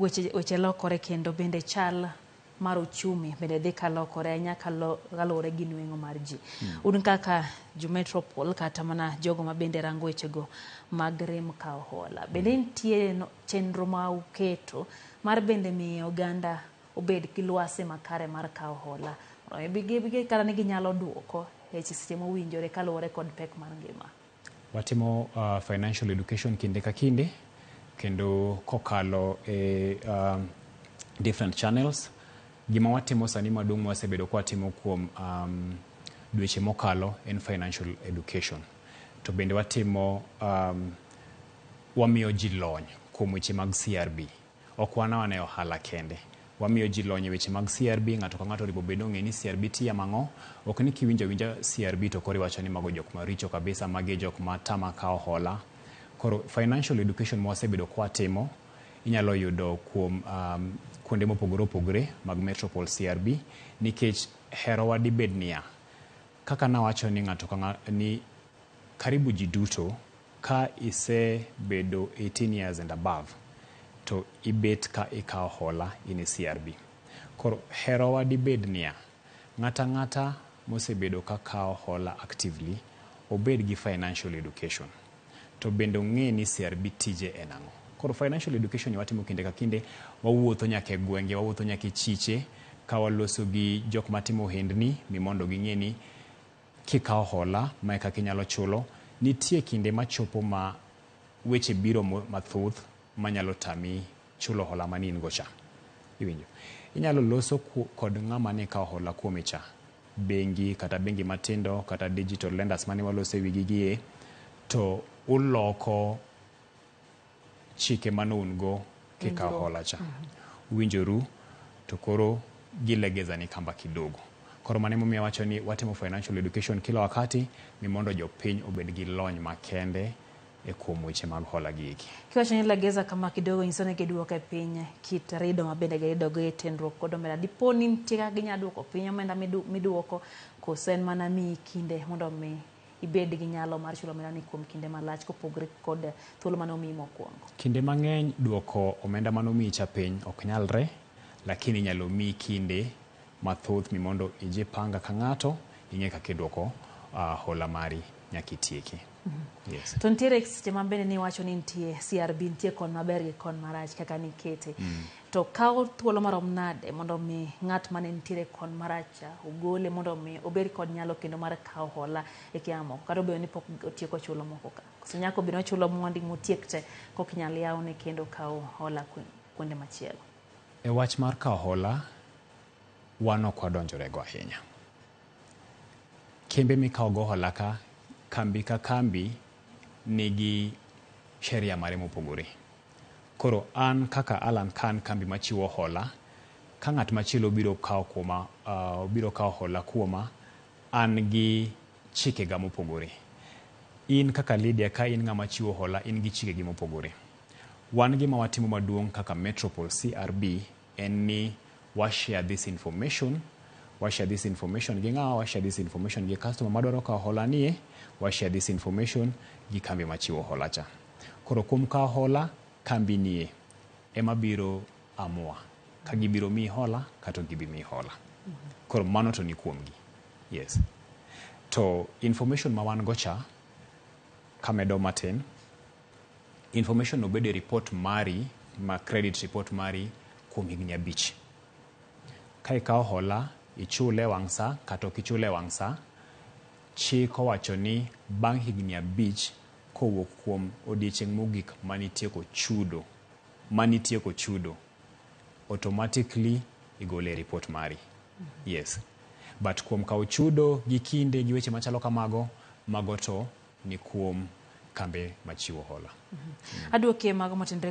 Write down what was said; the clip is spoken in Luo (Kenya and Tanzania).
weche lokore kendo bende chal mar uchumi bende dhi kalokore anya kalore gi nweng'o mar ji. Un kaka Metropol kata mana jogo ma bende rango wechego mag mokawo hola. Bende nitie chenro ma uketo mar bende miyo oganda obed gi lwasi makare mar kawo hola. Bige kata ni ginyalo duoko e seche mowinjore kaluwore kod pek mar ngima. Watimo financial education kinde ka kinde kendo kokalo e different channels. Gima watimo sani maduong' wasebedo kwa timo kuom dweche mokalo en financial education. To bende watimo wamiyo ji lony kuom weche mag CRB. Ok wana e ohala kende. Wamiyo ji lony e weche mag CRB, ng'ato ka ng'ato ribo bedo ng'e ni CRB tiya mang'o. Ok ni kiwinjo CRB to koro iwacho ni mago jok maricho kabisa, magi jok ma tama kawo hola. Koro financial education mwasebedo kwa timo inyalo yudo kuom kuonde mopogore opogore mag Metropol CRB, nikech herowa dibed niya. Kaka nawacho ni ng'ato ni karibu ji duto ka isebedo 18 years and above to ibet ka ikawo hola in CRB. Koro herowa dibed niya, ng'ata mosebedo ka kawo hola actively obed gi financial education. To bende ong'e ni CRB tije en ang'o. Koro financial education watimo kinde ka kinde, wawuotho nyaka e gwenge, wawuotho nyaka e chiche, ka waloso gi jok matimo ohendni mondo ging'e ni kikawo hola ma kaka inyalo chulo. Nitie kinde machopo ma weche biro mathoth manyalo tami chulo hola mane in go cha. Iwinjo. Inyalo loso kod ng'ama ne kawo hola kuome cha. Bengi kata bengi matindo kata digital lenders mane walose wigi gie, to uloko chike mano go kikawo hola cha. Uwinjoru to koro gilegeza ni kamba kidogo. Koro mane momiyo wacho ni watimo financial education kila wakati mondo jopiny obed gi lony makende e kuom weche mag hola gigi. Kiwacho ni legeza kama kidogo nyiso ni giduoko e piny kit rido ma bende gidogo e tenruok kod omenda. Dipo ni nitie kaka ginyalo duoko piny omenda miduoko koso en mana miyi kinde mondo mi ibed gi nyalo mar chulo omenda ni kuom kinde malach kopogore kod thuolo mane omiyi mokwongo. Kinde mang'eny duoko omenda mane omiyi cha piny ok nyalre, lakini inyalo miyi kinde mathoth mondo ije panga ka ng'ato ing'e kaka iduoko hola mari nyaka itieki. Yes. To nitiere seche ma bende ni wacho ni nitie CRB nitie kon maber gi kon marach kaka nikete. To kawo thuolo marom nade mondo mi ng'at mane nitiere kon marach ogole mondo mi obed kod nyalo kendo mar kawo hola e kiamo. Kata obedo ni pok otieko chulo moko ka. Koso nyako biro chulo mondi motiek te kok nyal yawo ne kendo kawo hola kuonde machielo. E wach mar kawo hola wan ok wadonjore go ahinya. Kembe mikawo go hola ka kambi ka kambi nigi sheria mare mopogore. Koro an kaka Allan kan kambi machiwo hola, ka ng'at machielo biro kawo hola kuoma, an gi chikega mopogore. In kaka Lydia ka in ng'ama chiwo hola in gi chikegi mopogore. Wan gima watimo maduong' kaka Metropol CRB en ni share this information gi ng'awa, share this information gi customer madwaro kawo hola nie, share this information gi kambi machiwo hola cha. Koro kuom kawo hola kambi nie ema biro amua ka gibiro miyi hola kata gibi miyi hola. Koro mano to ni kuomgi. Yes. To information ma wan go cha kamedo matin, information obede report mari ma credit report mari kuom higni 5. Ka ikawo hola ichule wang' sa kata ok ichule wang' sa, chik owacho ni bang' higni 5 kowuok kuom odiechieng' mogik manitieko chudo automatically igole report mari. Yes. But kuom kawo chudo gi kinde gi weche machalo kamago, mago to ni kuom kambe machiwo hola. Aduoke mago matindre